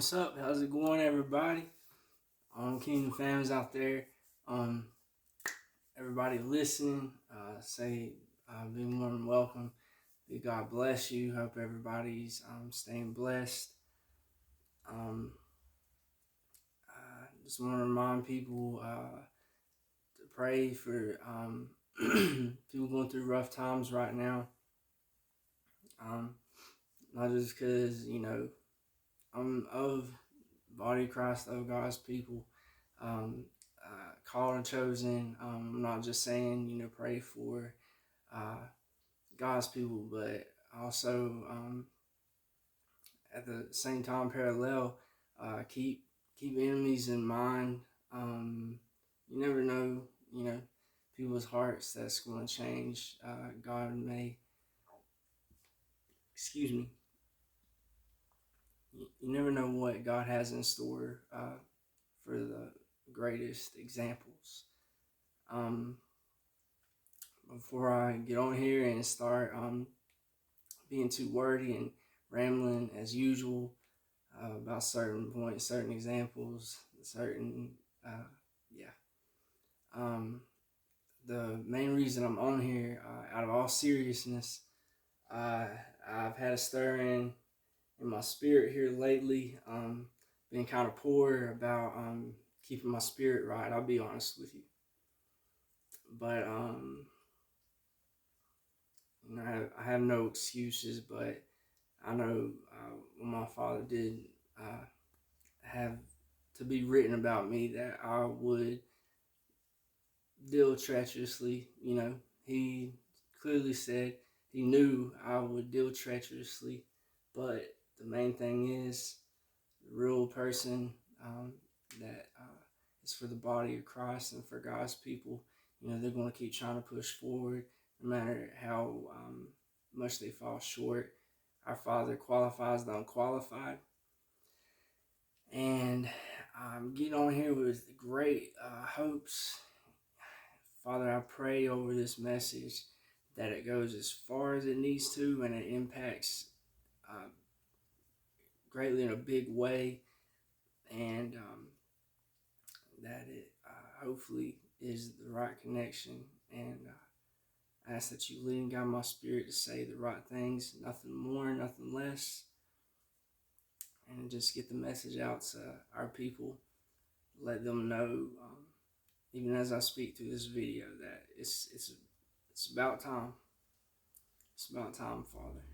what's up? How's it going, everybody? Kingdom fans out there, um, everybody listening, say be more than welcome. May God bless you. Hope everybody's staying blessed. Um, just want to remind people to pray for people going through rough times right now. Not just because I'm of body of Christ, of God's people, called and chosen. I'm not just saying, pray for uh, God's people, but also at the same time, parallel, keep enemies in mind. You never know, people's hearts that's going to change. God may, excuse me, you never know what God has in store for the greatest examples. Um, Before I get on here and start being too wordy and rambling as usual about certain points, certain examples, certain, yeah. Um, the main reason I'm on here, out of all seriousness, I've had a stirring in my spirit here lately. Been kind of poor about keeping my spirit right. I'll be honest with you, but I have no excuses. But I know what my father did have to be written about me, that I would deal treacherously. He clearly said he knew I would deal treacherously, but the main thing is the real person that is for the body of Christ and for God's people. They're going to keep trying to push forward no matter how much they fall short. Our Father qualifies the unqualified. And I'm getting on here with great hopes. Father, I pray over this message that it goes as far as it needs to, and it impacts greatly in a big way, and that it hopefully is the right connection. And I ask that you lead and guide my spirit to say the right things, nothing more, nothing less, and just get the message out to our people. Let them know, even as I speak through this video, that it's about time. It's about time, Father.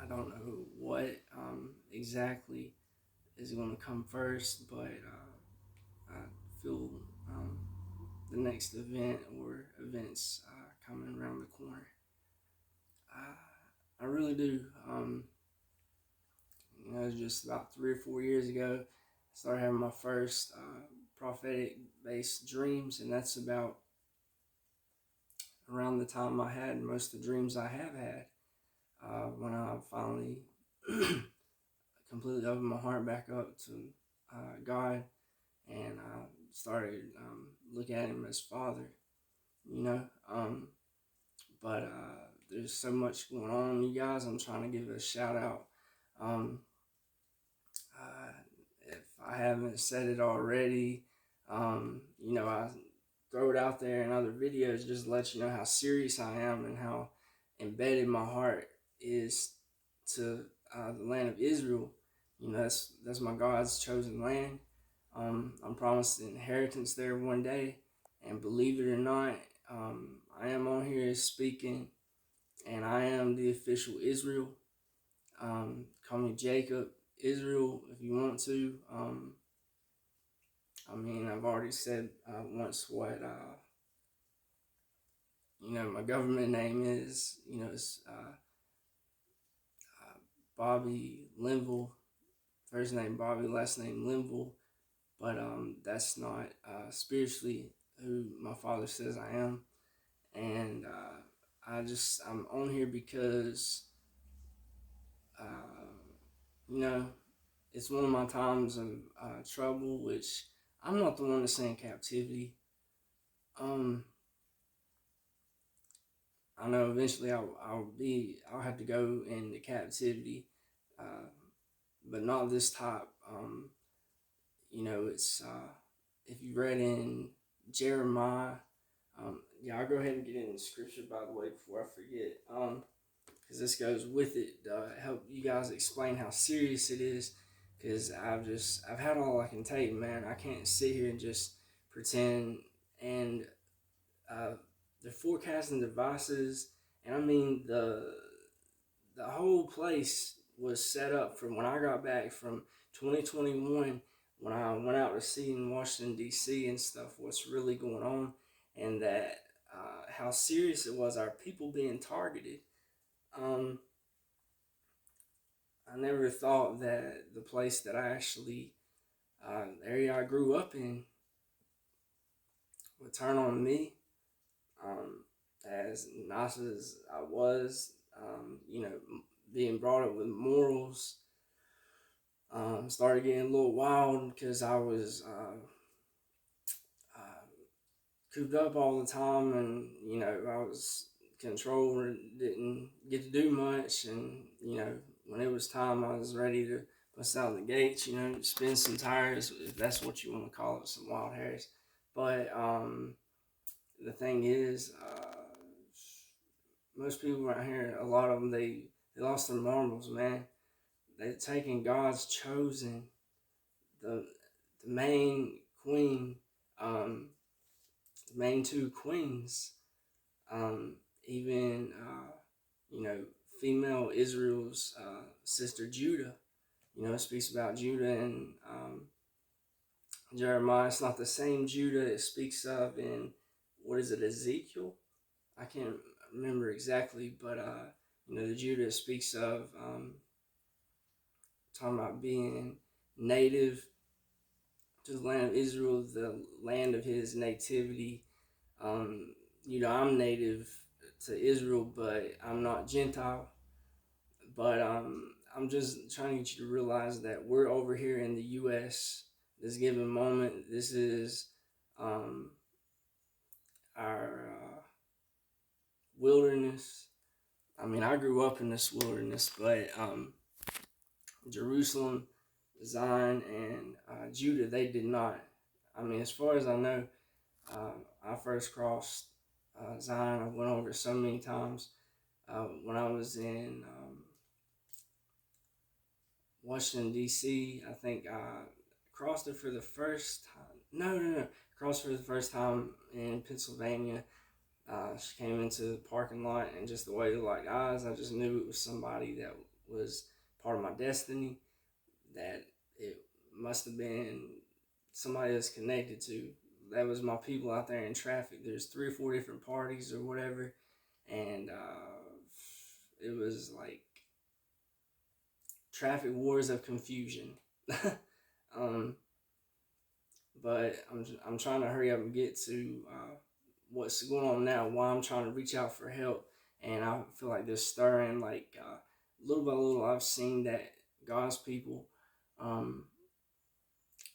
I don't know what exactly is going to come first, but I feel the next event or events coming around the corner. I really do. Just about 3 or 4 years ago, I started having my first prophetic-based dreams, and that's about around the time I had most of the dreams I have had. When I finally completely opened my heart back up to God, and I started looking at Him as Father, but there's so much going on, you guys. I'm trying to give a shout out. If I haven't said it already, I throw it out there in other videos just to let you know how serious I am and how embedded my heart is to the land of Israel. That's my God's chosen land. I'm promised an inheritance there one day, and believe it or not, I am on here speaking, and I am the official Israel. Call me Jacob Israel if you want to. I've already said once what my government name is. It's Bobby Linville. First name Bobby, last name Linville. But that's not spiritually who my father says I am. And I'm on here because it's one of my times of trouble, which I'm not the one to say in captivity. I know eventually I'll have to go into captivity, but not this type. It's if you read in Jeremiah, yeah, I'll go ahead and get into scripture by the way before I forget, because this goes with it to help you guys explain how serious it is. Because I've had all I can take, man. I can't sit here and just pretend. And uh, the forecasting devices, and I mean the whole place was set up from when I got back from 2021 when I went out to see in Washington D.C. and stuff what's really going on, and that how serious it was, our people being targeted. Um, I never thought that the place that I actually area I grew up in would turn on me. Um, as nice as I was, being brought up with morals, started getting a little wild because I was uh, cooped up all the time, and I was controlled and didn't get to do much. And when it was time, I was ready to bust out the gates. Spin some tires, if that's what you want to call it, some wild hairs. But the thing is, most people around here, a lot of them, they lost their marbles, man. They've taken God's chosen, the the main queen, um, the main two queens, um, even female Israel's sister Judah. It speaks about Judah and Jeremiah. It's not the same Judah it speaks of in what is it, Ezekiel? I can't remember exactly, but the Judah speaks of talking about being native to the land of Israel, the land of his nativity. Um, I'm native to Israel, but I'm not Gentile. But I'm just trying to get you to realize that we're over here in the U.S. This given moment. This is um, our wilderness. I mean, I grew up in this wilderness, but Jerusalem, Zion, and Judah, they did not. I mean, as far as I know, I first crossed Zion. I went over so many times when I was in Washington D.C. I think I crossed it for the first time. No. Crossed for the first time in Pennsylvania. She came into the parking lot, and just the way they locked eyes, I just knew it was somebody that was part of my destiny. That it must have been somebody that's connected to. That was my people out there in traffic. There's 3 or 4 different parties or whatever, and it was like traffic wars of confusion. um, but I'm trying to hurry up and get to what's going on now. Why I'm trying to reach out for help, and I feel like this stirring. Like little by little, I've seen that God's people, um,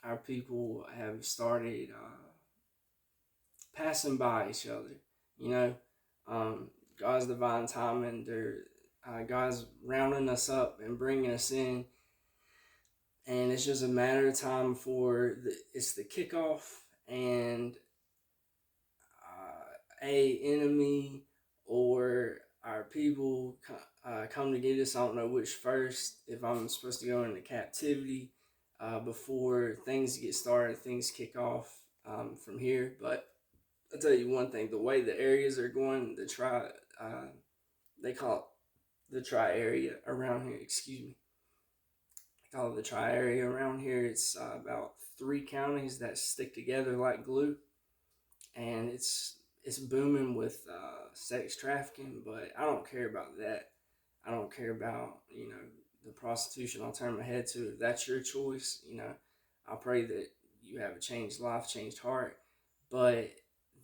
our people, have started passing by each other. You know, God's divine timing. God's rounding us up and bringing us in, and it's just a matter of time before it's the kickoff, and a enemy or our people come to get us. I don't know which first. If I'm supposed to go into captivity before things get started, things kick off from here. But I'll tell you one thing: the way the areas are going, they call it the tri area around here. Excuse me. They call it the tri area around here. It's about 3 counties that stick together like glue, and it's booming with sex trafficking. But I don't care about that. I don't care about the prostitution. I'll turn my head to. If that's your choice, I pray that you have a changed life, changed heart. But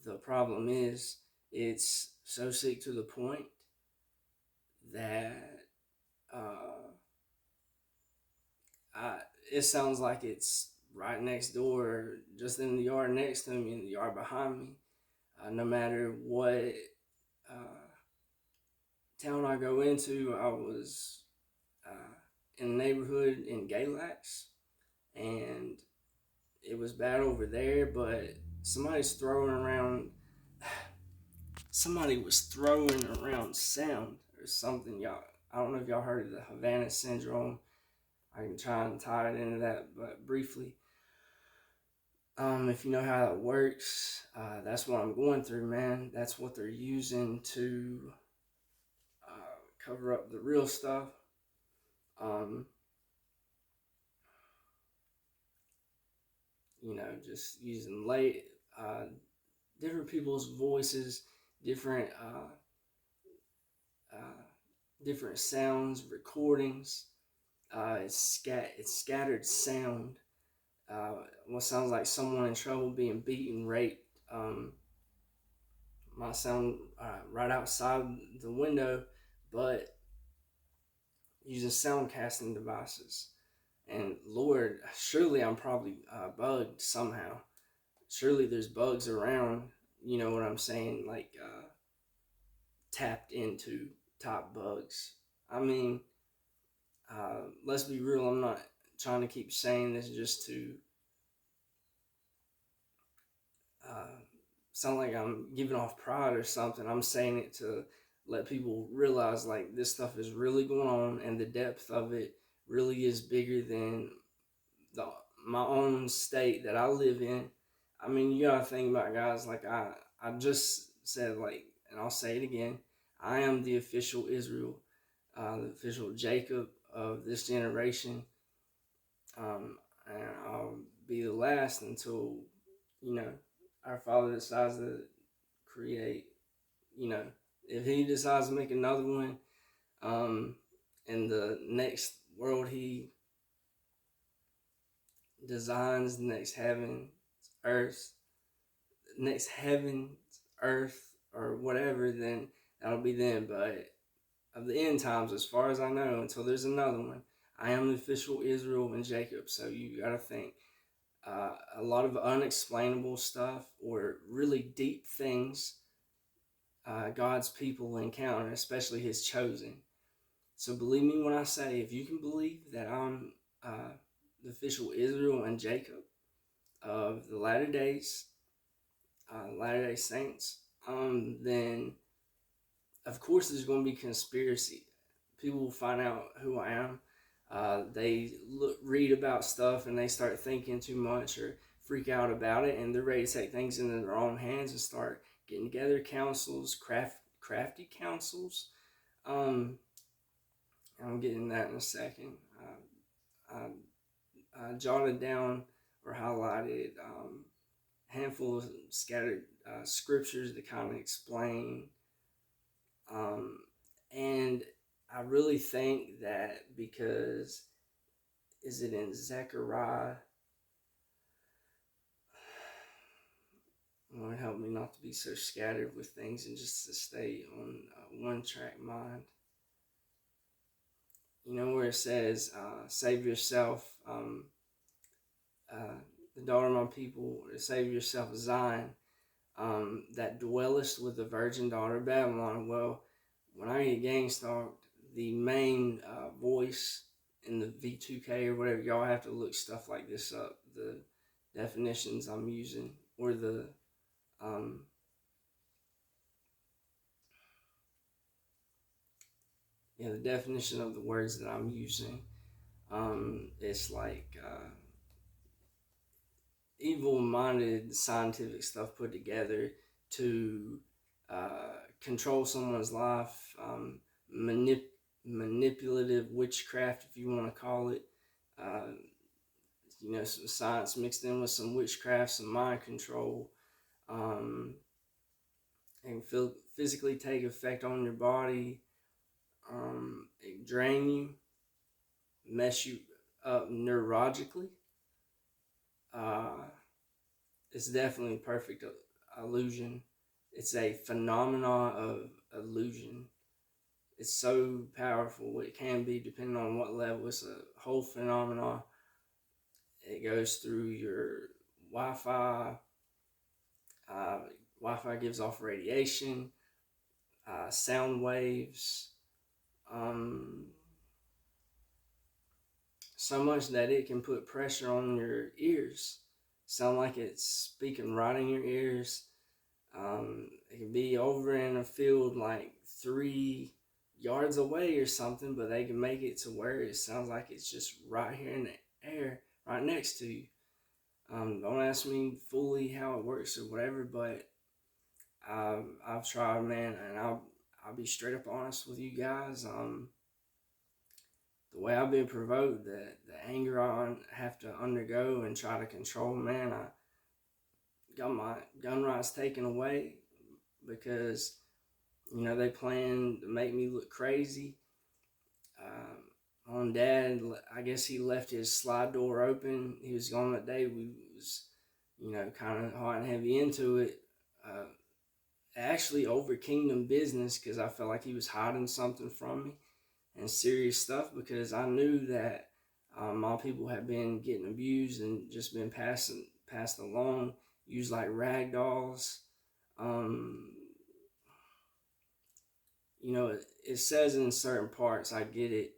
the problem is, it's so sick to the point that uh, I, it sounds like it's right next door, just in the yard next to me, in the yard behind me. No matter what uh, town I go into, I was in a neighborhood in Galax, and it was bad over there, but somebody's throwing around somebody was throwing around sound or something. Y'all, I don't know if y'all heard of the Havana syndrome. I can try and tie it into that, but briefly, if you know how it works, that's what I'm going through, man. That's what they're using to cover up the real stuff. Um, just using different people's voices, different different sounds, recordings. It's scattered sound. What sounds like someone in trouble being beaten, raped. Might sound right outside the window, but using sound casting devices. And Lord, surely I'm probably bugged somehow. Surely there's bugs around. You know what I'm saying? Like tapped into top bugs. I mean, let's be real. I'm not trying to keep saying this just to sound like I'm giving off pride or something. I'm saying it to let people realize like this stuff is really going on, and the depth of it really is bigger than the my own state that I live in. I mean, you gotta think about, guys. Like I just said, like, and I'll say it again. I am the official Israel, the official Jacob of this generation, and I'll be the last until you know our Father decides to create. You know, if He decides to make another one, in the next world He designs, earth, next heaven, earth, or whatever, then that'll be then. But of the end times, as far as I know, until there's another one, I am the official Israel and Jacob. So you gotta think a lot of unexplainable stuff or really deep things God's people encounter, especially His chosen. So believe me when I say, if you can believe that I'm the official Israel and Jacob of the latter days, Latter Day Saints, then of course there's going to be conspiracy. People will find out who I am. They read about stuff and they start thinking too much or freak out about it, and they're ready to take things into their own hands and start getting together councils, crafty councils. I'll get in that in a second. I jotted down or highlighted handful of scattered scriptures that kind of explain. And I really think that because, is it in Zechariah? Lord, help me not to be so scattered with things and just to stay on one track mind. You know where it says, save yourself, the daughter of my people, save yourself, Zion, that dwellest with the virgin daughter of Babylon. Well, when I get gang stalked, the main voice in the V2K or whatever, y'all have to look stuff like this up, the definitions I'm using, or the the definition of the words that I'm using. It's like evil-minded scientific stuff put together to control someone's life, manipulative witchcraft, if you want to call it. Some science mixed in with some witchcraft, some mind control, and physically take effect on your body, drain you, mess you up neurologically. It's definitely a perfect illusion. It's a phenomenon of illusion. It's so powerful. It can be, depending on what level. It's a whole phenomenon. It goes through your Wi-Fi. Wi-Fi gives off radiation, sound waves. so much that it can put pressure on your ears. Sound like it's speaking right in your ears. It can be over in a field like 3 yards away or something, but they can make it to where it sounds like it's just right here in the air, right next to you. Don't ask me fully how it works or whatever, but I've tried, man, and I'll be straight up honest with you guys. The way I've been provoked, the anger I have to undergo and try to control, man, I got my gun rights taken away because they plan to make me look crazy. On Dad, I guess he left his slide door open. He was gone that day. We was kind of hot and heavy into it. Actually over kingdom business because I felt like he was hiding something from me and serious stuff, because I knew that my people had been getting abused and just been passed along, used like rag dolls. It says in certain parts, I get it.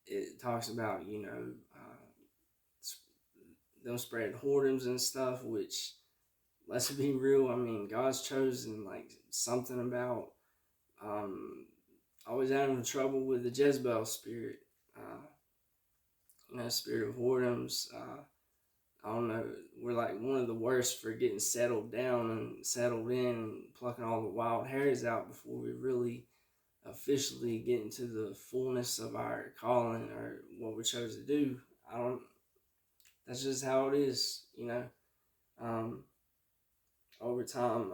It talks about them spread whoredoms and stuff, which, let's be real, I mean, God's chosen like something about always having trouble with the Jezebel spirit, spirit of whoredoms. I don't know, we're like one of the worst for getting settled down and settled in and plucking all the wild hairs out before we really officially get into the fullness of our calling or what we're chosen to do. That's just how it is, over time,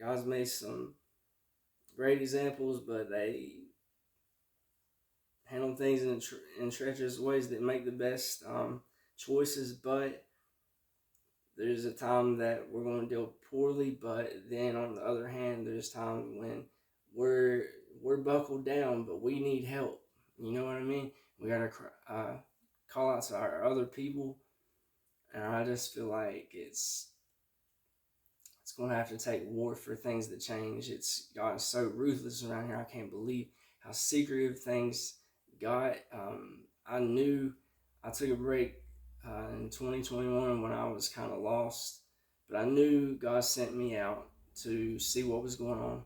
God's made some great examples, but they handle things in treacherous ways that make the best choices. But there's a time that we're going to deal poorly, but then on the other hand, there's times when we're buckled down, but we need help. You know what I mean? We got to call out to our other people, and I just feel like it's going to have to take war for things to change. It's gotten so ruthless around here. I can't believe how secretive things got. I knew I took a break in 2021 when I was kind of lost, but I knew God sent me out to see what was going on.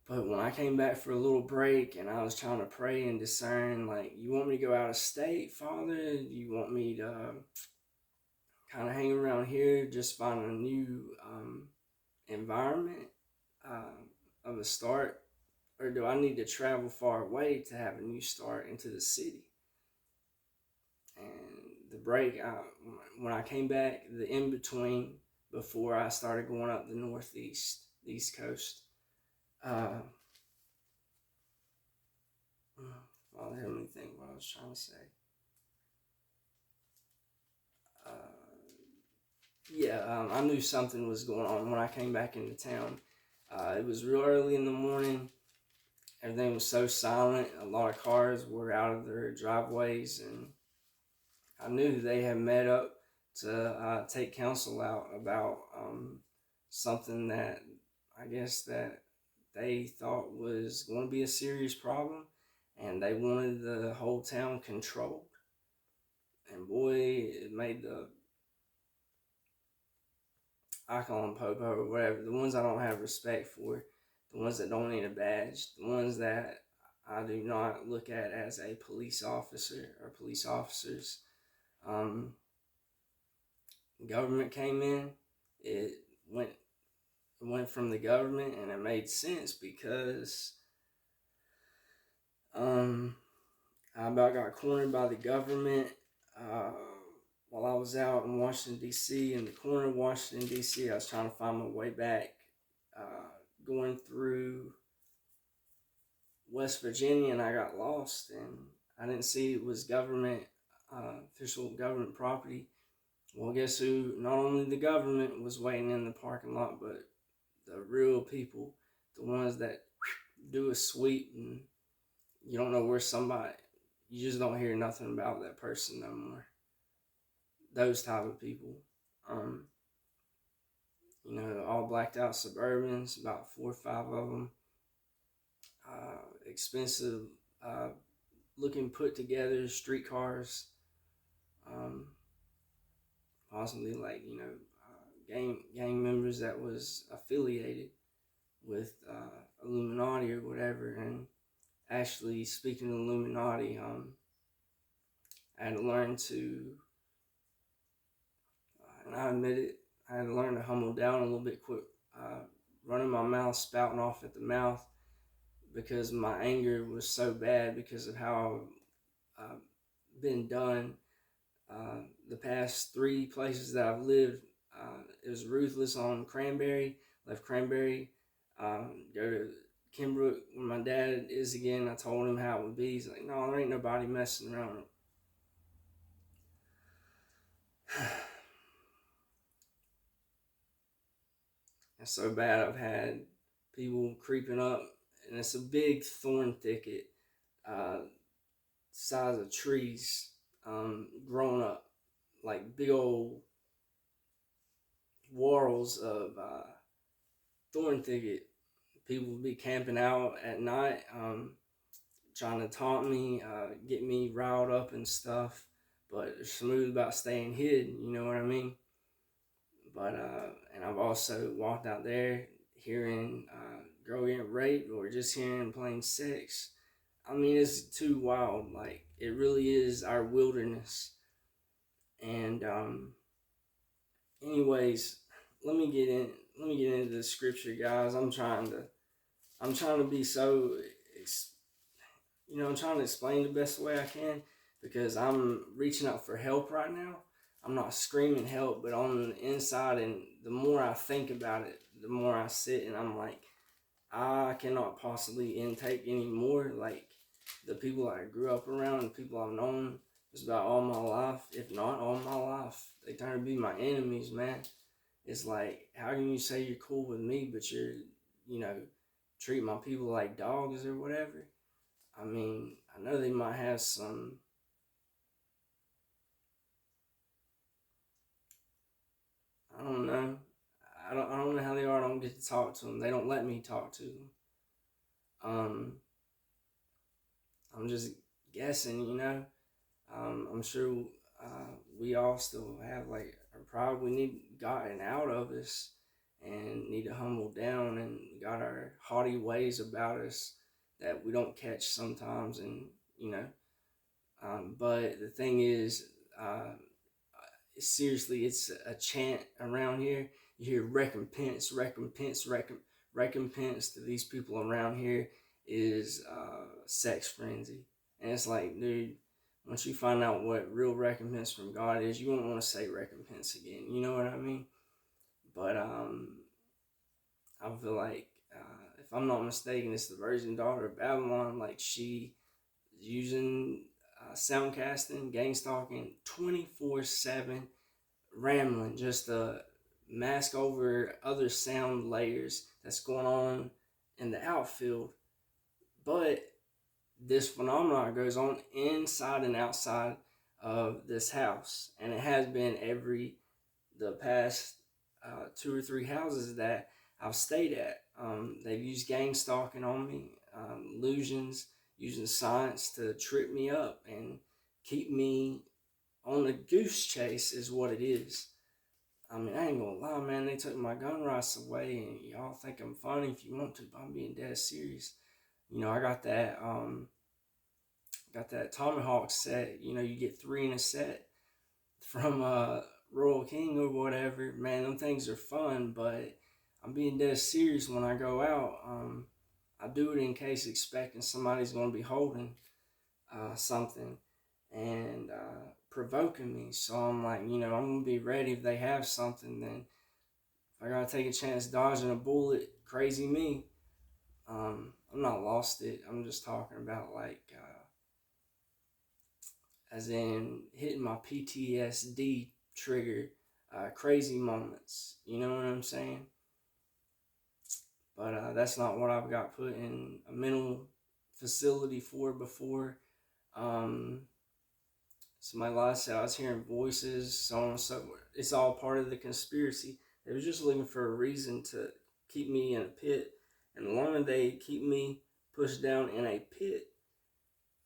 But when I came back for a little break and I was trying to pray and discern, like, you want me to go out of state, Father? You want me to kind of hang around here, just find a new environment of a start? Or do I need to travel far away to have a new start into the city? And the break, when I came back, the in-between, before I started going up the northeast, the East Coast, Father, help me think what I was trying to say. I knew something was going on when I came back into town. It was real early in the morning. Everything was so silent. A lot of cars were out of their driveways, and I knew they had met up to take counsel out about something that I guess that they thought was going to be a serious problem, and they wanted the whole town controlled. And boy, it made I call them Popo or whatever, the ones I don't have respect for, the ones that don't need a badge, the ones that I do not look at as a police officer or police officers. Government came in, it went from the government, and it made sense because I about got cornered by the government while I was out in Washington, D.C. In the corner of Washington, D.C., I was trying to find my way back, going through West Virginia, and I got lost, and I didn't see it was government, official government property. Well, guess who? Not only the government was waiting in the parking lot, but the real people, the ones that do a sweep, and you don't know where you just don't hear nothing about that person no more. Those type of people. All blacked out Suburbans, about 4 or 5 of them. Expensive, looking put together streetcars. possibly like gang members that was affiliated with Illuminati or whatever. And actually, speaking of Illuminati, I had to learn to, and I admit it, I had to learn to humble down a little bit, quit running my mouth, spouting off at the mouth, because my anger was so bad because of how I've been done. The past 3 places that I've lived, it was Ruthless on Cranberry, left Cranberry, go to Kimbrook when my dad is again. I told him how it would be. He's like, no, there ain't nobody messing around. It's so bad. I've had people creeping up, and it's a big thorn thicket, size of trees, growing up, like big old whorls of thorn thicket. People would be camping out at night, trying to taunt me, get me riled up and stuff, but they're smooth about staying hidden, you know what I mean? But, and I've also walked out there hearing girl getting raped or just hearing plain sex. I mean, it's too wild. Like, it really is our wilderness. And, anyways, let me get into the scripture, guys. I'm trying to be so, I'm trying to explain the best way I can, because I'm reaching out for help right now. I'm not screaming help, but on the inside, and the more I think about it, the more I sit and I'm like, I cannot possibly intake anymore. Like, the people I grew up around, the people I've known just about all my life, if not all my life, they turn to be my enemies, man. It's like, how can you say you're cool with me, but you're, treat my people like dogs or whatever? I mean, I know they might have some, I don't know. I don't know how they are. I don't get to talk to them. They don't let me talk to them. I'm just guessing, I'm sure we all still have like our pride. We need gotten out of us and need to humble down, and got our haughty ways about us that we don't catch sometimes. And but the thing is, seriously, it's a chant around here. You hear recompense, recompense, recompense to these people around here is sex frenzy. And it's like, dude, once you find out what real recompense from God is, you won't want to say recompense again. You know what I mean? But I feel like, if I'm not mistaken, it's the virgin daughter of Babylon. Like, she using sound casting, gang stalking, 24/7, rambling, just to mask over other sound layers that's going on in the outfield. But this phenomenon goes on inside and outside of this house, and it has been the past 2 or 3 houses that I've stayed at. They've used gang stalking on me, illusions, using science to trip me up and keep me on a goose chase is what it is. I mean, I ain't gonna lie, man. They took my gun rights away, and y'all think I'm funny if you want to, but I'm being dead serious. I got that Tomahawk set. You get 3 in a set from Royal King or whatever. Man, them things are fun, but I'm being dead serious when I go out. I do it in case expecting somebody's gonna be holding something and provoking me. So I'm like, I'm gonna be ready if they have something. Then if I gotta take a chance dodging a bullet, crazy me. I'm not lost it. I'm just talking about like, as in hitting my PTSD trigger, crazy moments. You know what I'm saying? But that's not what I've got put in a mental facility for before. Somebody lied, said I was hearing voices, so on and so forth. It's all part of the conspiracy. They were just looking for a reason to keep me in a pit. And the longer they keep me pushed down in a pit,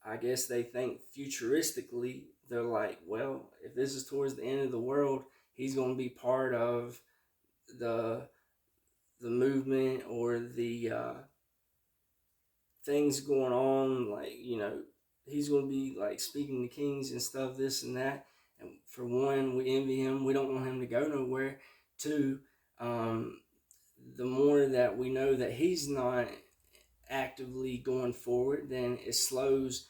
I guess they think futuristically. They're like, well, if this is towards the end of the world, he's going to be part of the the movement or the things going on. Like, he's going to be like speaking to kings and stuff, this and that. And for one, we envy him. We don't want him to go nowhere. Two, um, the more that we know that he's not actively going forward, then it slows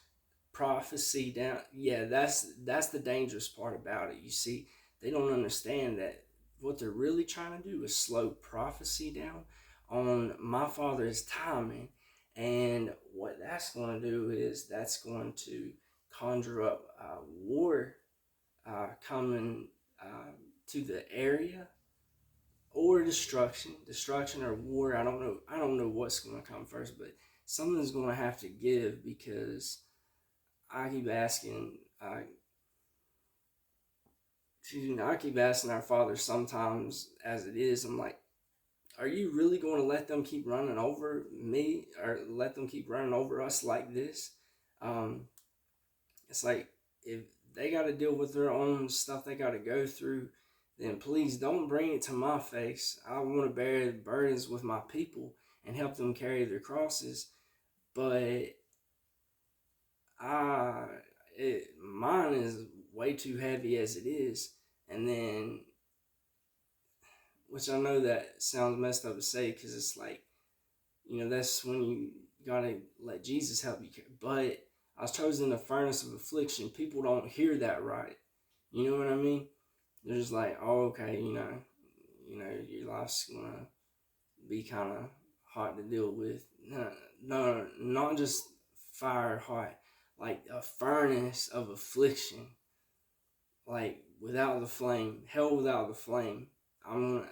prophecy down. Yeah, that's the dangerous part about it. You see, they don't understand that what they're really trying to do is slow prophecy down on my Father's timing. And what that's going to do is that's going to conjure up war coming to the area, or destruction or war. I don't know what's going to come first, but something's going to have to give, because I keep asking, I keep asking our Father sometimes as it is. I'm like, are you really going to let them keep running over me, or let them keep running over us like this? Um, it's like, if they got to deal with their own stuff they got to go through, then please don't bring it to my face. I want to bear the burdens with my people and help them carry their crosses. But mine is way too heavy as it is. And then, which I know that sounds messed up to say, because it's like, that's when you gotta let Jesus help you. But I was chosen in the furnace of affliction. People don't hear that right. You know what I mean? They're just like, oh, okay, your life's gonna be kind of hot to deal with. No, no, not just fire hot, like a furnace of affliction, like without the flame, hell without the flame. I'm gonna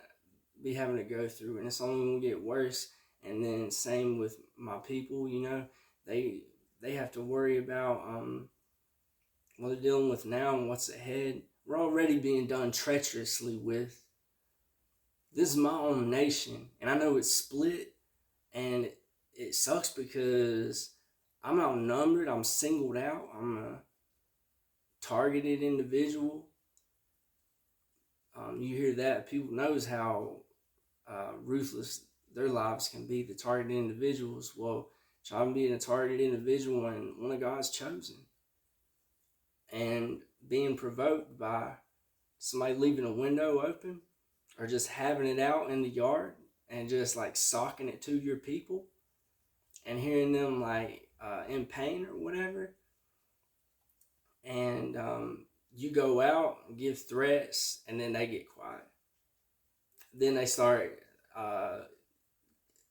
be having to go through, and it's only gonna get worse. And then same with my people, they have to worry about what they're dealing with now and what's ahead. We're already being done treacherously with. This is my own nation, and I know it's split, and it sucks because I'm outnumbered. I'm singled out. I'm a targeted individual. You hear that, people knows how ruthless their lives can be, the targeted individuals. Well, try being a targeted individual and one of God's chosen, and being provoked by somebody leaving a window open, or just having it out in the yard and just like socking it to your people and hearing them like in pain or whatever. And you go out and give threats, and then they get quiet. Then they start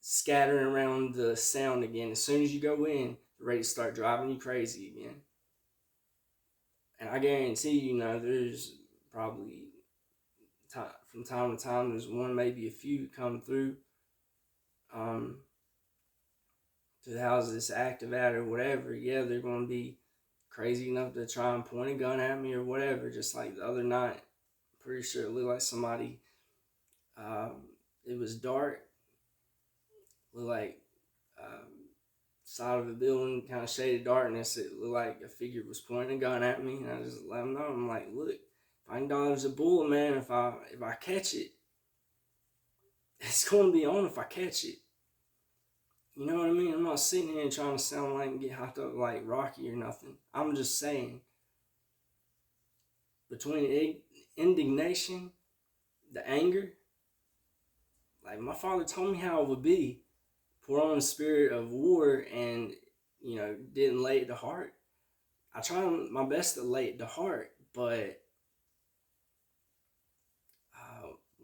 scattering around the sound again. As soon as you go in, they're ready to start driving you crazy again. And I guarantee there's probably from time to time, there's one, maybe a few come through to the house that's active at or whatever. Yeah, they're going to be crazy enough to try and point a gun at me or whatever. Just like the other night, I'm pretty sure it looked like somebody. It was dark. Looked like side of a building, kind of shaded darkness. It looked like a figure was pointing a gun at me, and I just let them know. I'm like, look, if I can dodge a bullet, man, if I catch it, it's going to be on if I catch it. You know what I mean? I'm not sitting here trying to sound like and get hopped up like Rocky or nothing. I'm just saying, between indignation, the anger, like my Father told me how it would be. Pour on the spirit of war, and didn't lay it to heart. I try my best to lay it to heart, but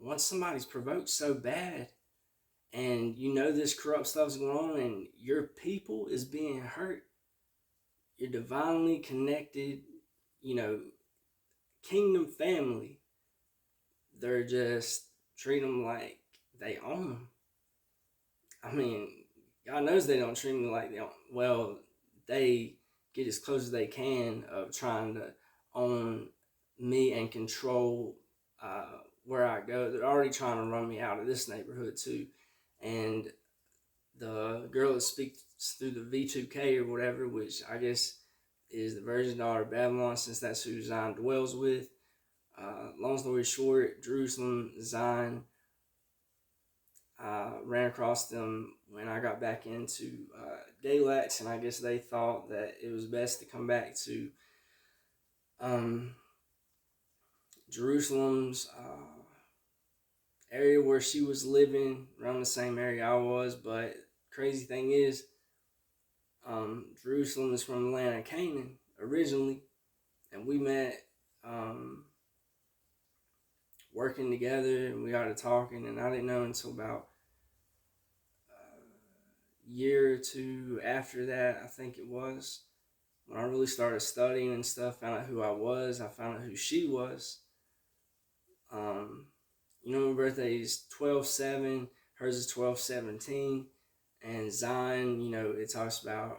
once somebody's provoked so bad, and this corrupt stuff's going on, and your people is being hurt, your divinely connected, kingdom family, they're just treat them like they own them. I mean, God knows they don't treat me like they own. Well, they get as close as they can of trying to own me and control where I go. They're already trying to run me out of this neighborhood too. And the girl that speaks through the V2K or whatever, which I guess is the virgin daughter of Babylon, since that's who Zion dwells with. Long story short, Jerusalem, Zion, ran across them when I got back into Galax, and I guess they thought that it was best to come back to Jerusalem's area where she was living, around the same area I was. But crazy thing is, Jerusalem is from the land of Canaan originally, and we met working together, and we got to talking, and I didn't know until about a year or two after that, I think it was, when I really started studying and stuff, found out who I was, I found out who she was. My birthday is 12/7, hers is 12/17, and Zion, it talks about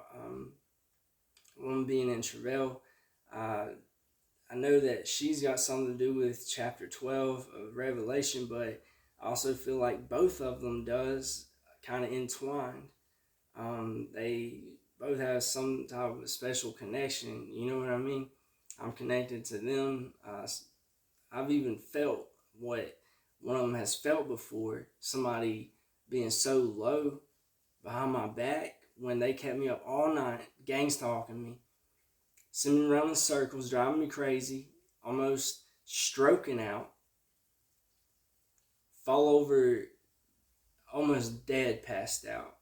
woman being in travail. I know that she's got something to do with chapter 12 of Revelation, but I also feel like both of them does kind of entwined. They both have some type of special connection, you know what I mean? I'm connected to them. I've even felt what one of them has felt before, somebody being so low behind my back when they kept me up all night, gang stalking me, sending me around in circles, driving me crazy, almost stroking out, fall over, almost dead, passed out,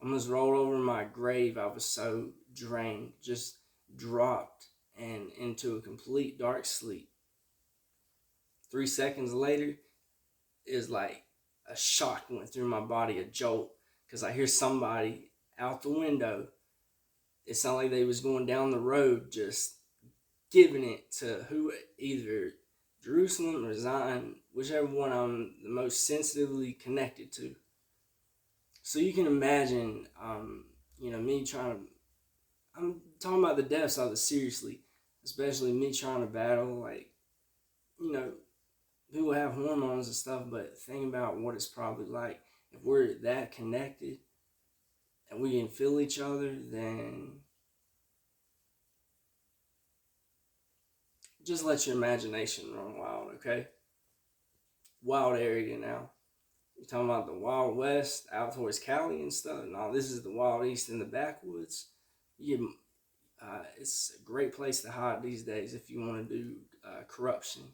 almost rolled over my grave. I was so drained, just dropped and into a complete dark sleep. 3 seconds later, is like a shock went through my body, a jolt, because I hear somebody out the window. It sounded like they was going down the road, just giving it to who, either Jerusalem or Zion, whichever one I'm the most sensitively connected to. So you can imagine, me I'm talking about the deaths of it seriously, especially me trying to battle, like, people have hormones and stuff, but think about what it's probably like. If we're that connected and we can feel each other, then just let your imagination run wild, okay? Wild area now. You're talking about the Wild West out towards Cali and stuff. No, this is the Wild East in the backwoods. It's a great place to hide these days if you want to do corruption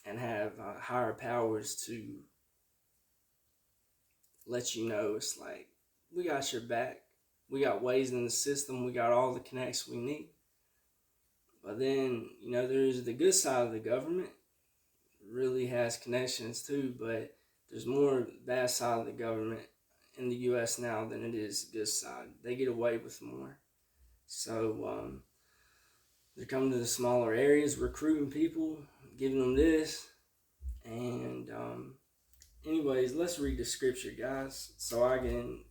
and have higher powers to let you know it's like, we got your back. We got ways in the system. We got all the connects we need. But then, there's the good side of the government. It really has connections too, but there's more bad side of the government in the U.S. now than it is good side. They get away with more. So they're coming to the smaller areas, recruiting people, giving them this. And anyways, let's read the scripture, guys, so I can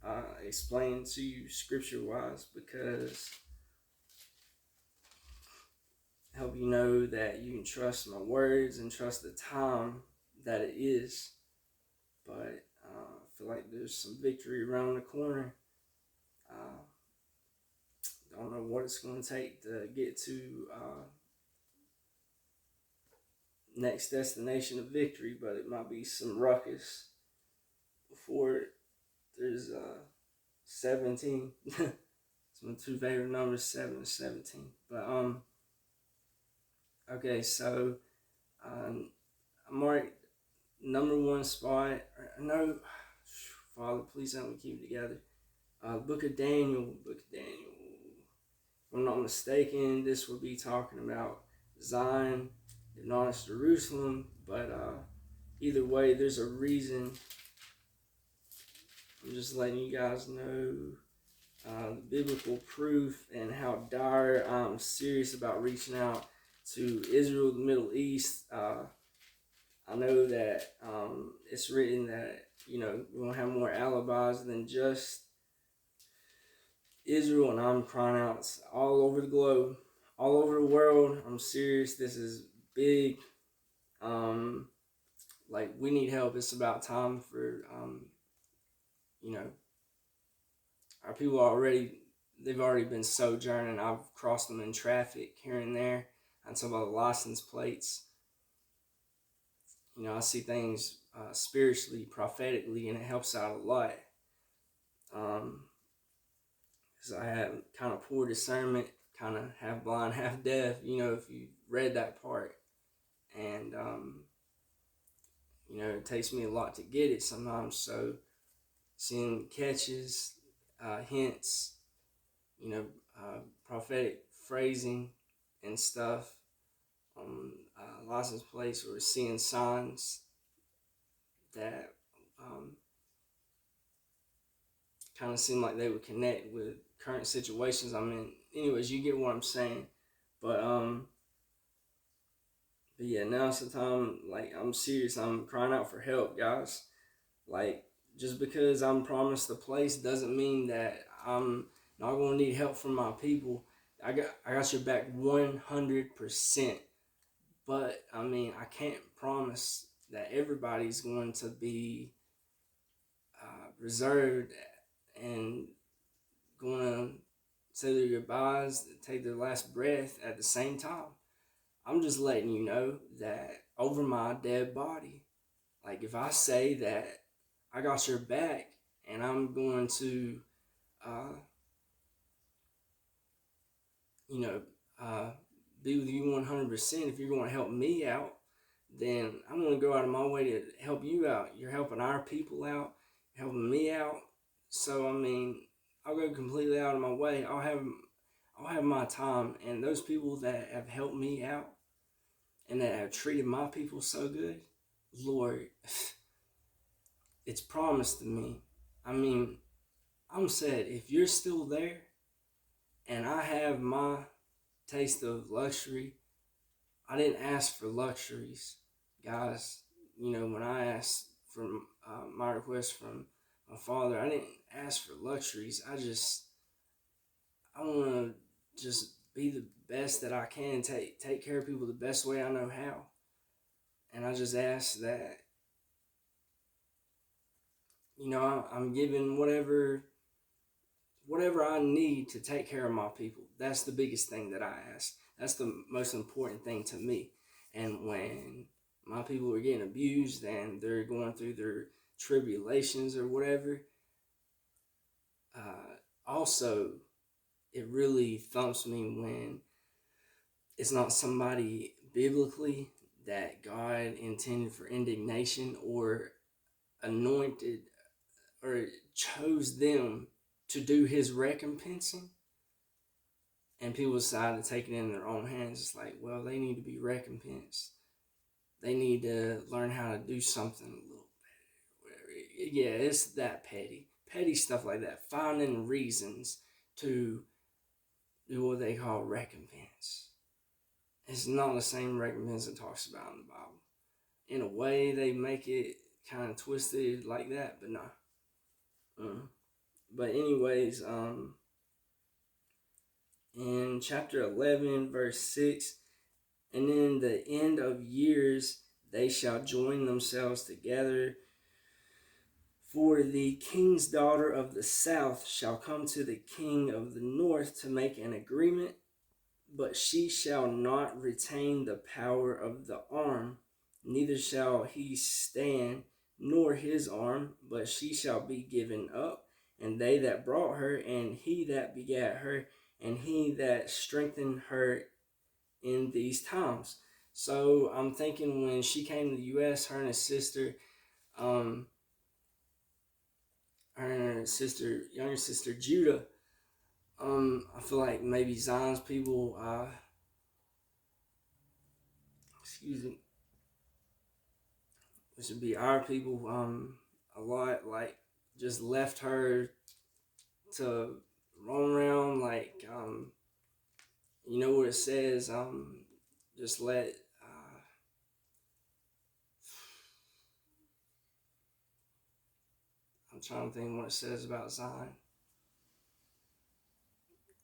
explain to you scripture-wise, because help you know that you can trust my words and trust the time that it is. But I feel like there's some victory around the corner. Don't know what it's going to take to get to next destination of victory, but it might be some ruckus before there's 17. It's my two favorite numbers, 7 and 17. But okay, so I'm right number one spot. No, Father, please help me keep it together. Book of Daniel. If I'm not mistaken, this will be talking about Zion, not as Jerusalem, but either way, there's a reason. I'm just letting you guys know the biblical proof and how dire I'm serious about reaching out to Israel, the Middle East. I know that it's written that, we won't have more alibis than just Israel, and I'm crying out all over the globe, all over the world. I'm serious. This is big. We need help. It's about time for, our people are already they've already been sojourning. I've crossed them in traffic here and there. I talk about the license plates. I see things spiritually, prophetically, and it helps out a lot. Because I have kind of poor discernment, kind of half blind, half deaf. If you read that part, and it takes me a lot to get it sometimes. So seeing catches, hints, prophetic phrasing and stuff on license plates, or seeing signs that kind of seem like they would connect with current situations I'm in. Anyways, you get what I'm saying. But yeah, now's the time. Like, I'm serious. I'm crying out for help, guys. Like, just because I'm promised a place doesn't mean that I'm not gonna need help from my people. I got your back 100%. But I can't promise that everybody's going to be reserved and going to say their goodbyes, take their last breath at the same time. I'm just letting you know that over my dead body, like, if I say that I got your back and I'm going to, be with you 100%, if you're going to help me out, then I'm going to go out of my way to help you out. You're helping our people out, helping me out. So, I'll go completely out of my way. I'll have my time. And those people that have helped me out and that have treated my people so good, Lord, it's promised to me. I'm said, if you're still there and I have my taste of luxury, I didn't ask for luxuries, guys. When I asked for my request from my father, I didn't ask for luxuries. I want to just be the best that I can, take care of people the best way I know how. And I just ask that, I'm given whatever I need to take care of my people. That's the biggest thing that I ask. That's the most important thing to me. And when my people are getting abused and they're going through their tribulations or whatever, also, it really thumps me when it's not somebody biblically that God intended for indignation or anointed or chose them to do his recompensing, and people decide to take it in their own hands. It's like, well, they need to be recompensed. They need to learn how to do something a little better. Yeah, it's that petty stuff like that. Finding reasons to do what they call recompense. It's not the same recompense it talks about in the Bible. In a way, they make it kind of twisted like that, but nah. But anyways, in chapter 11, verse 6, and in the end of years they shall join themselves together, for the king's daughter of the south shall come to the king of the north to make an agreement, but she shall not retain the power of the arm, neither shall he stand, nor his arm, but she shall be given up, and they that brought her, and he that begat her, and he that strengthened her in these times. So I'm thinking when she came to the U.S., her and his younger sister Judah, I feel like maybe Zion's people, which would be our people, a lot, like, just left her to roam around, like, you know what it says, just let, I'm trying to think what it says about Zion,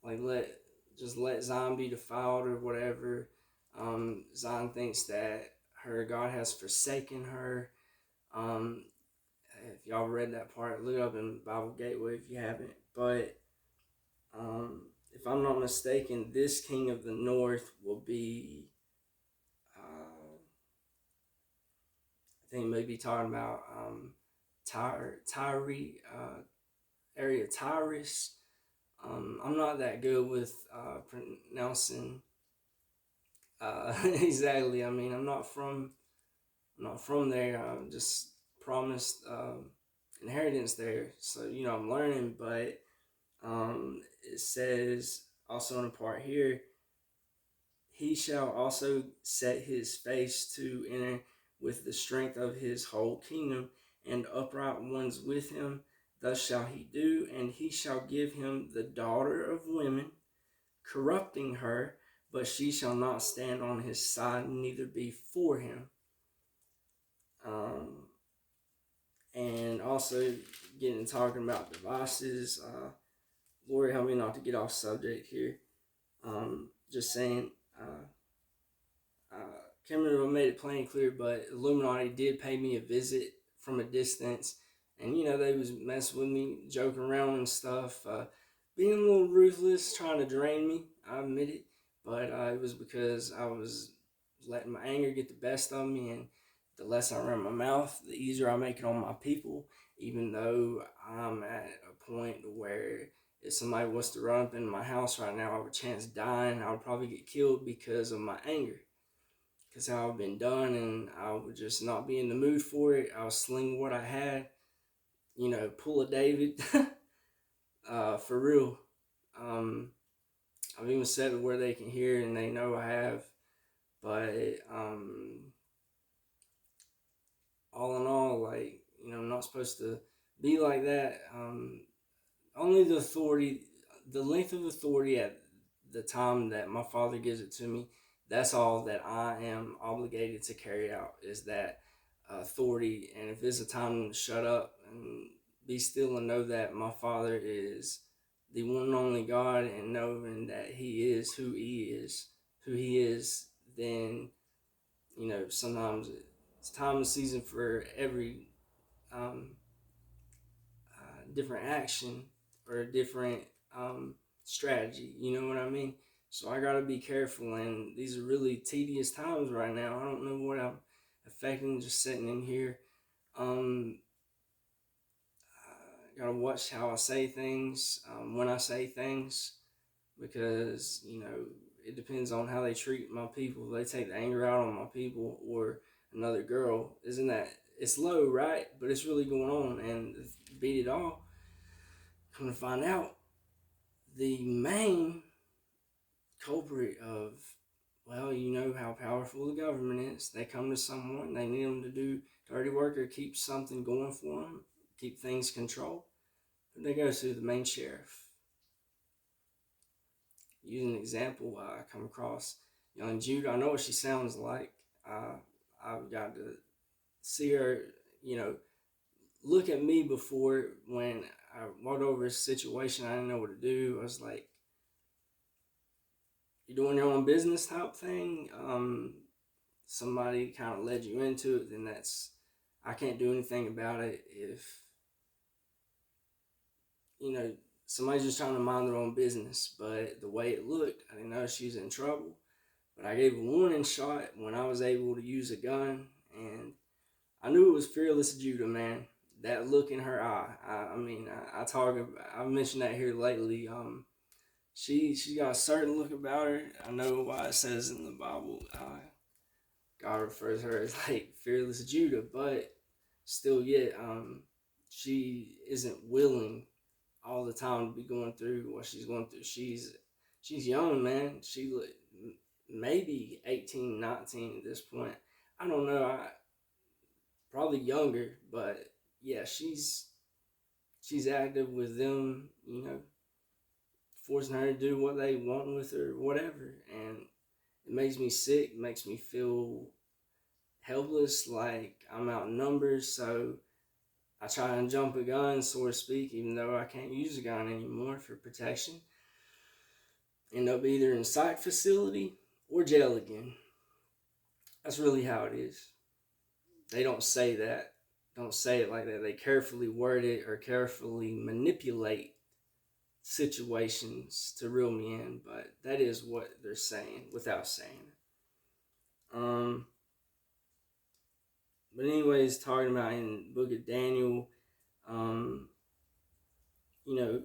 like, let Zion be defiled or whatever. Zion thinks that her God has forsaken her. If y'all read that part, look it up in Bible Gateway if you haven't. But If I'm not mistaken, this king of the north will be, I think maybe talking about Tyree, area Tyrus. I'm not that good with pronouncing exactly. I mean, I'm not from there. I'm just promised inheritance there, so I'm learning. But it says also in a part here, he shall also set his face to enter with the strength of his whole kingdom, and upright ones with him. Thus shall he do, and he shall give him the daughter of women, corrupting her, but she shall not stand on his side, neither be for him. And also getting talking about devices. Lord, help me not to get off subject here. Just saying, can't remember if I made it plain and clear, but Illuminati did pay me a visit from a distance, and they was messing with me, joking around and stuff, being a little ruthless, trying to drain me. I admit it, but it was because I was letting my anger get the best of me, and the less I run my mouth, the easier I make it on my people. Even though I'm at a point where if somebody was to run up in my house right now, I have a chance of dying. I would probably get killed because of my anger, because how I've been done, and I would just not be in the mood for it. I was sling what I had, pull a David, for real. I've even said it where they can hear and they know I have, but all in all, like, I'm not supposed to be like that. Only the authority, the length of authority at the time that my Father gives it to me, that's all that I am obligated to carry out, is that authority. And if it's a time to shut up and be still and know that my Father is the one and only God, and knowing that He is who He is, then sometimes it's time and season for every um, different action or a different strategy. You know what I mean? So I gotta be careful, and these are really tedious times right now. I don't know what I'm affecting just sitting in here. Gotta watch how I say things, when I say things, because it depends on how they treat my people. If they take the anger out on my people or another girl, isn't that, it's low, right? But it's really going on, and beat it all, come to find out, the main culprit of, well, you know how powerful the government is. They come to someone, they need them to do dirty work or keep something going for them, keep things controlled. But they go to the main sheriff. Use an example, I come across young Judah. I know what she sounds like. I've got to see her, look at me before. When I walked over a situation, I didn't know what to do. I was like, you're doing your own business type thing. Somebody kind of led you into it, then I can't do anything about it. If somebody's just trying to mind their own business, but the way it looked, I didn't know she was in trouble. But I gave a warning shot when I was able to use a gun, and I knew it was Fearless Judah, man. That look in her eye. I've mentioned that here lately. She got a certain look about her. I know why it says in the Bible, God refers to her as like Fearless Judah, but still yet, she isn't willing all the time to be going through what she's going through. She's young, man. She maybe 18, 19 at this point. I don't know. Probably younger, but yeah, she's active with them, forcing her to do what they want with her, whatever. And it makes me sick, it makes me feel helpless, like I'm outnumbered. So I try and jump a gun, so to speak, even though I can't use a gun anymore for protection. End up either in psych facility or jail again. That's really how it is. They don't say that. Don't say it like that. They carefully word it or carefully manipulate situations to reel me in, but that is what they're saying without saying it. But anyways, talking about in the book of Daniel, um, you know,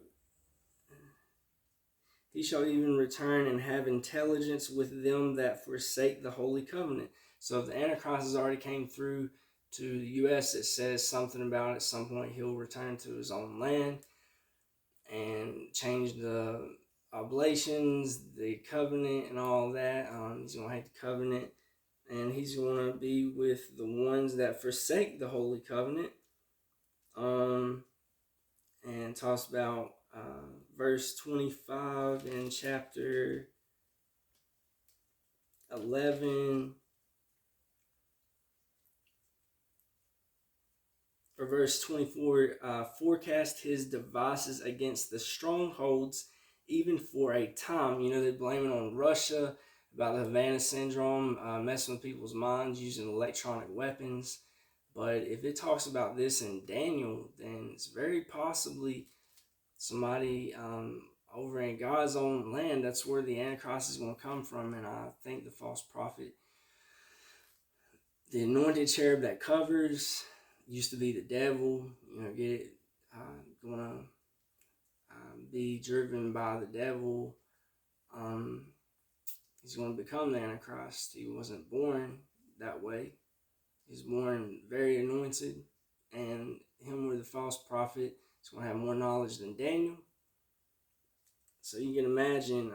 he shall even return and have intelligence with them that forsake the holy covenant. So if the Antichrist has already came through to the U.S., it says something about at some point he'll return to his own land and change the oblations, the covenant, and all that. He's going to hate the covenant, and he's going to be with the ones that forsake the holy covenant. And talks about verse 25 in chapter 11, or verse 24, forecast his devices against the strongholds, even for a time. You know, they blame it on Russia about the Havana syndrome, messing with people's minds using electronic weapons. But if it talks about this in Daniel, then it's very possibly somebody over in God's own land. That's where the Antichrist is going to come from. And I think the false prophet, the anointed cherub that covers, used to be the devil. You know, get it? Going to be driven by the devil. He's going to become the Antichrist. He wasn't born that way. He's born very anointed, and him with the false prophet is going to have more knowledge than Daniel. So you can imagine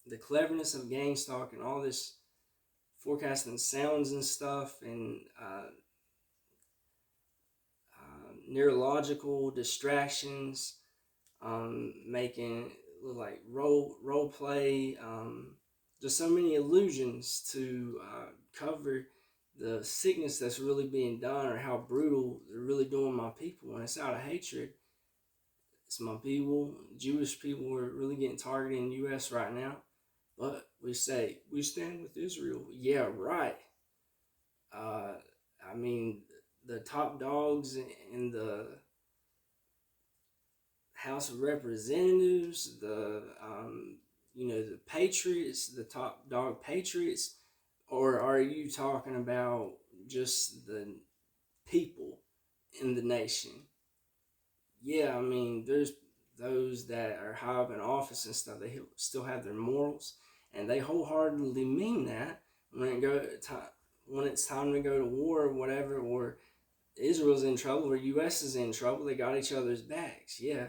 the cleverness of GameStop and all this forecasting sounds and stuff, and neurological distractions, making it look like role play, just so many illusions to cover the sickness that's really being done, or how brutal they're really doing my people. And it's out of hatred. It's my people. Jewish people are really getting targeted in the U.S. right now. But we say, we stand with Israel. Yeah, right. I mean, the top dogs in the House of Representatives, the Patriots, the top dog Patriots, or are you talking about just the people in the nation? Yeah, I mean, there's those that are high up in office and stuff. They still have their morals, and they wholeheartedly mean that when it's time to go to war or whatever, or Israel's in trouble or U.S. is in trouble, they got each other's backs. Yeah,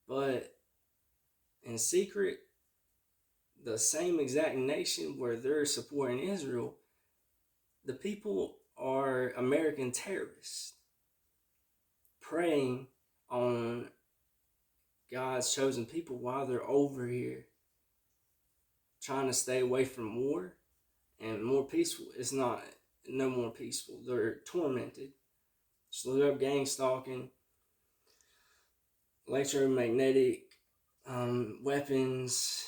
but in secret, the same exact nation where they're supporting Israel, the people are American terrorists preying on God's chosen people while they're over here trying to stay away from war and more peaceful. It's not no more peaceful. They're tormented. Just look up gang stalking, electromagnetic weapons,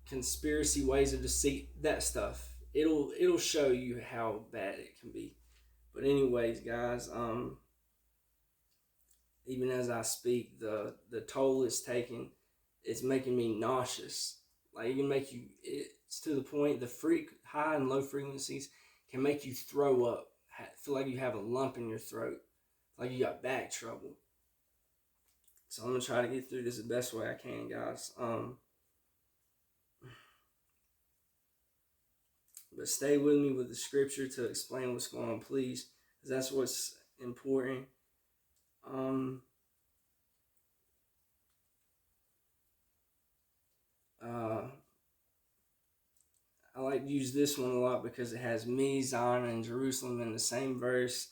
conspiracy, ways of deceit, that stuff. It'll show you how bad it can be. But anyways, guys, even as I speak, the toll it's taking, it's making me nauseous. Like, it can make you, it's to the point, the high and low frequencies can make you throw up, feel like you have a lump in your throat, like you got back trouble. So I'm gonna try to get through this the best way I can, guys. But stay with me with the scripture to explain what's going on, please, because that's what's important. I like to use this one a lot because it has me, Zion, and Jerusalem in the same verse.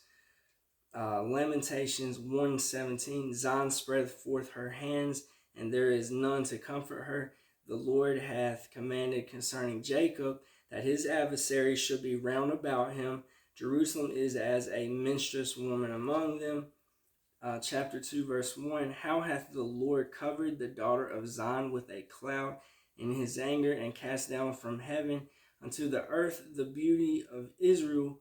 Lamentations 1:17, Zion spreadeth forth her hands, and there is none to comfort her. The Lord hath commanded concerning Jacob that his adversaries should be round about him. Jerusalem is as a minstrous woman among them. Chapter 2, verse 1, how hath the Lord covered the daughter of Zion with a cloud in his anger, and cast down from heaven unto the earth the beauty of Israel,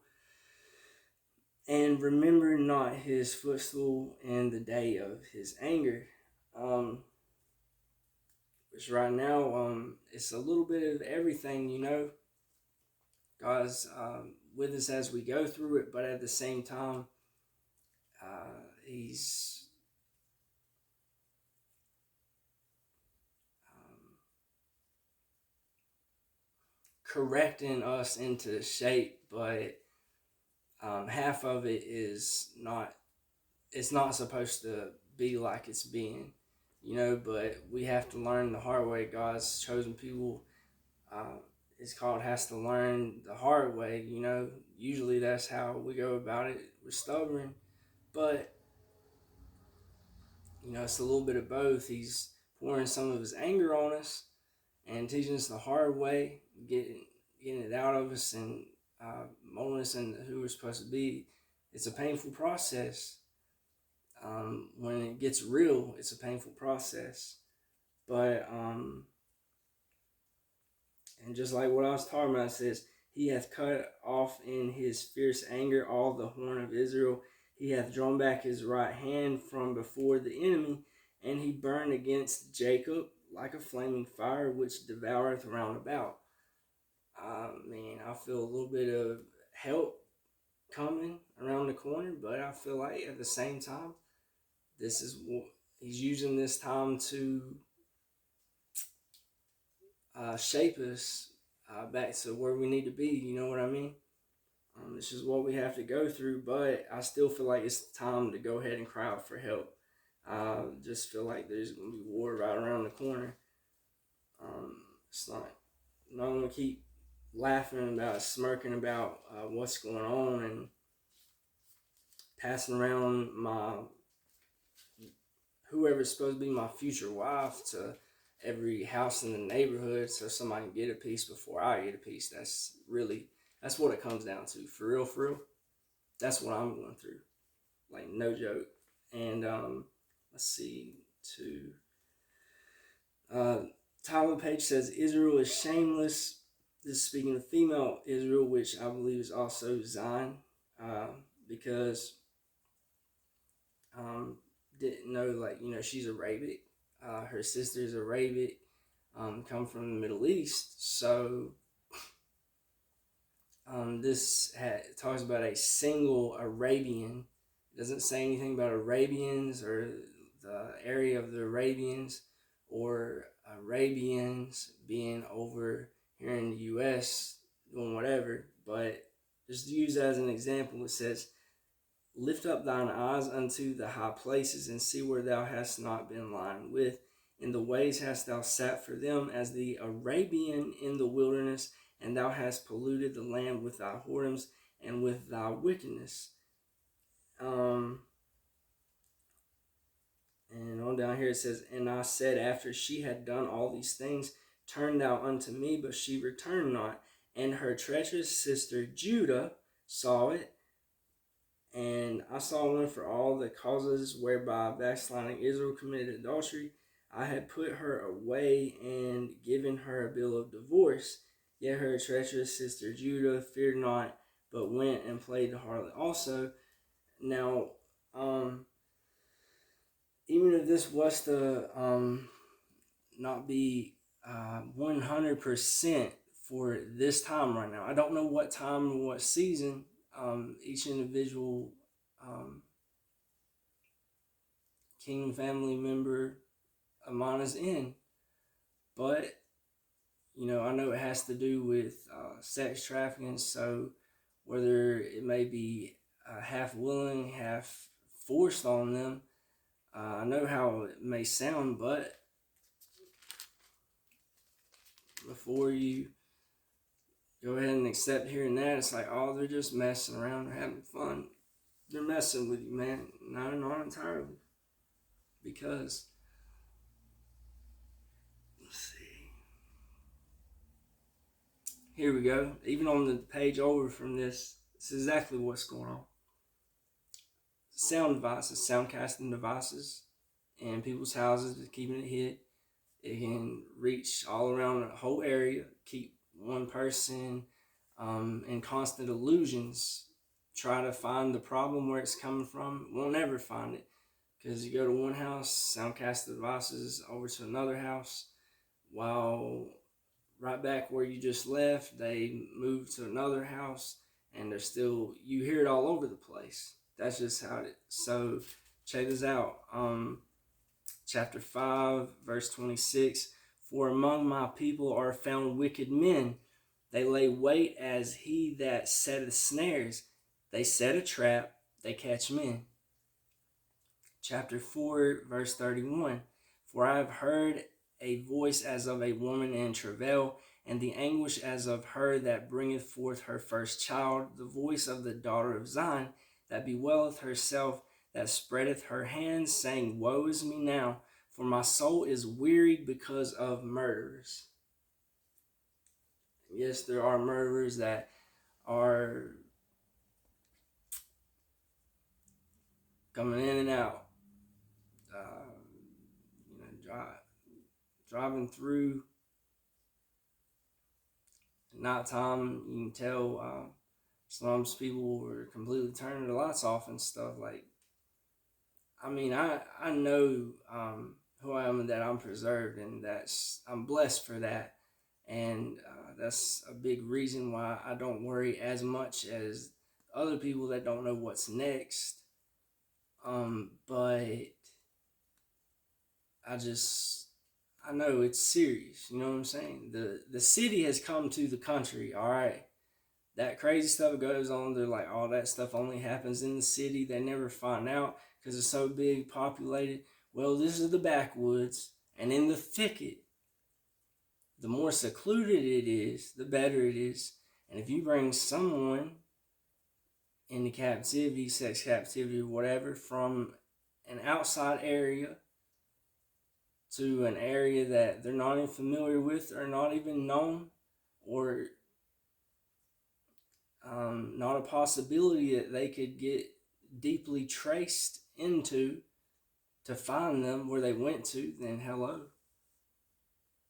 and remember not his footstool in the day of his anger. Which right now, it's a little bit of everything, God's with us as we go through it, but at the same time, He's correcting us into shape, but half of it is not. It's not supposed to be like it's being, But we have to learn the hard way. God's chosen people, it's called, has to learn the hard way. Usually that's how we go about it. We're stubborn, but it's a little bit of both. He's pouring some of his anger on us and teaching us the hard way, getting it out of us, and molding us into who we're supposed to be. It's a painful process. When it gets real, it's a painful process. But and just like what I was talking about, it says, He hath cut off in his fierce anger all the horn of Israel. He hath drawn back his right hand from before the enemy, and he burned against Jacob like a flaming fire, which devoureth round about. Man, I feel a little bit of help coming around the corner, but I feel like at the same time, this is what he's using this time to shape us back to where we need to be. You know what I mean? This is what we have to go through, but I still feel like it's time to go ahead and cry out for help. I just feel like there's going to be war right around the corner. It's not going to keep laughing about, smirking about what's going on, and passing around whoever's supposed to be my future wife to every house in the neighborhood so somebody can get a piece before I get a piece. That's what it comes down to. For real. That's what I'm going through. Like, no joke. And let's see, Tyler Page says, Israel is shameless. This is speaking of female Israel, which I believe is also Zion, because didn't know, she's Arabic. Her sister's Arabic, come from the Middle East. So this talks about a single Arabian. It doesn't say anything about Arabians or the area of the Arabians or Arabians being over here in the U.S. doing whatever. But just to use as an example, it says, Lift up thine eyes unto the high places, and see where thou hast not been lying with. In the ways hast thou sat for them as the Arabian in the wilderness, and thou hast polluted the land with thy whoredoms and with thy wickedness. And on down here it says, And I said, after she had done all these things, Turn thou unto me, but she returned not. And her treacherous sister Judah saw it, and I saw one for all the causes whereby backsliding Israel committed adultery. I had put her away and given her a bill of divorce. Yet her treacherous sister Judah feared not, but went and played the harlot also. Now, even if this was to not be 100% for this time right now, I don't know what time or what season each individual Kingdom family member of mine is in, but I know it has to do with sex trafficking. So whether it may be half willing, half forced on them, I know how it may sound, but before you go ahead and accept hearing that, it's like, oh, they're just messing around, they're having fun. They're messing with you, man. Not entirely. Because, let's see. Here we go. Even on the page over from this is exactly what's going on. Sound devices, sound casting devices in people's houses, keeping it hid. It can reach all around the whole area, keep one person in constant illusions try to find the problem where it's coming from, won't ever find it. Because you go to one house, sound cast the devices over to another house, while right back where you just left, they move to another house, and they're still, you hear it all over the place. That's just how it. So check this out. Chapter 5, verse 26. For among my people are found wicked men. They lay wait as he that setteth snares. They set a trap, they catch men. Chapter 4, verse 31. For I have heard a voice as of a woman in travail, and the anguish as of her that bringeth forth her first child, the voice of the daughter of Zion, that bewaileth herself, that spreadeth her hands, saying, Woe is me now, for my soul is wearied because of murderers. Yes, there are murderers that are coming in and out, driving through at nighttime. You can tell slums people were completely turning the lights off and stuff. Like, I mean, I know who I am and that I'm preserved, and I'm blessed for that, and that's a big reason why I don't worry as much as other people that don't know what's next. But I know it's serious. You know what I'm saying? The city has come to the country. All right, that crazy stuff goes on. They're like, all that stuff only happens in the city. They never find out because it's so big, populated. Well, this is the backwoods, and in the thicket, the more secluded it is, the better it is. And if you bring someone into captivity, sex captivity, whatever, from an outside area to an area that they're not even familiar with or not even known, or not a possibility that they could get deeply traced into to find them where they went to, then hello.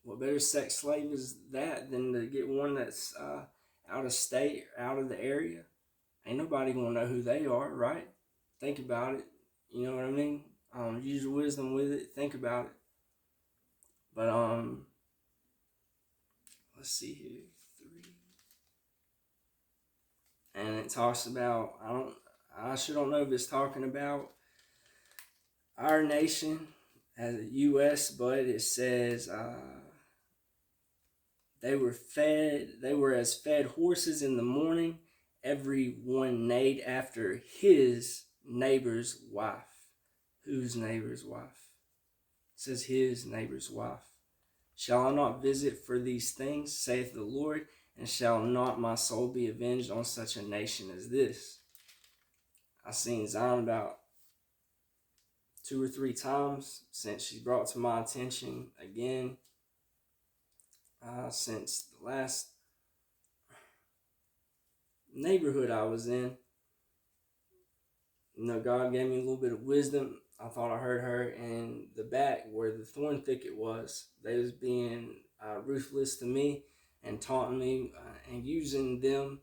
What better sex slave is that than to get one that's out of state, out of the area? Ain't nobody gonna know who they are, right? Think about it. You know what I mean? Use your wisdom with it. Think about it. But let's see here. 3. And it talks about, I sure don't know if it's talking about our nation as a U.S., but it says they were as fed horses in the morning. Every one neighed after his neighbor's wife. Whose neighbor's wife? It says his neighbor's wife. Shall I not visit for these things, saith the Lord, and shall not my soul be avenged on such a nation as this? I've seen Zion about 2 or 3 times since she's brought to my attention again, since the last neighborhood I was in. You know, God gave me a little bit of wisdom. I thought I heard her in the back where the thorn thicket was. They was being ruthless to me and taunting me and using them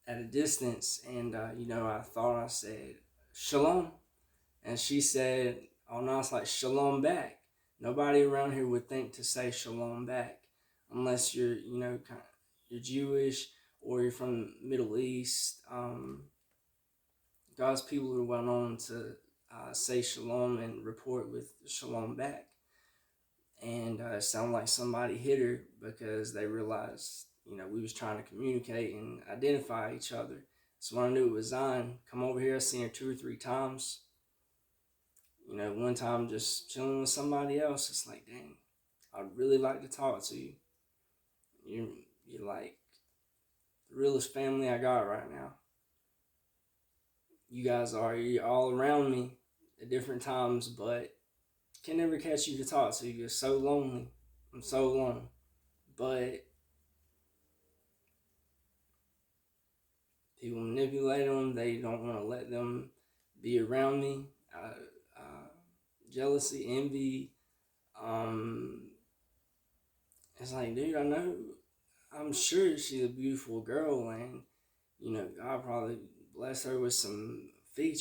at a distance. And, I thought I said, Shalom. And she said, oh no, it's like Shalom back. Nobody around here would think to say Shalom back unless you're, you're Jewish or you're from the Middle East. God's people are well known to say Shalom and report with Shalom back. And it sounded like somebody hit her because they realized, we was trying to communicate and identify each other. So when I knew it was Zion, come over here, I seen her 2 or 3 times. One time just chilling with somebody else, it's like, dang, I'd really like to talk to you. You're like the realest family I got right now. You guys you're all around me at different times, but can never catch you to talk to. You're so lonely. I'm so alone. But people manipulate them. They don't want to let them be around me. Jealousy, envy. It's like, dude, I'm sure she's a beautiful girl, and God probably bless her with some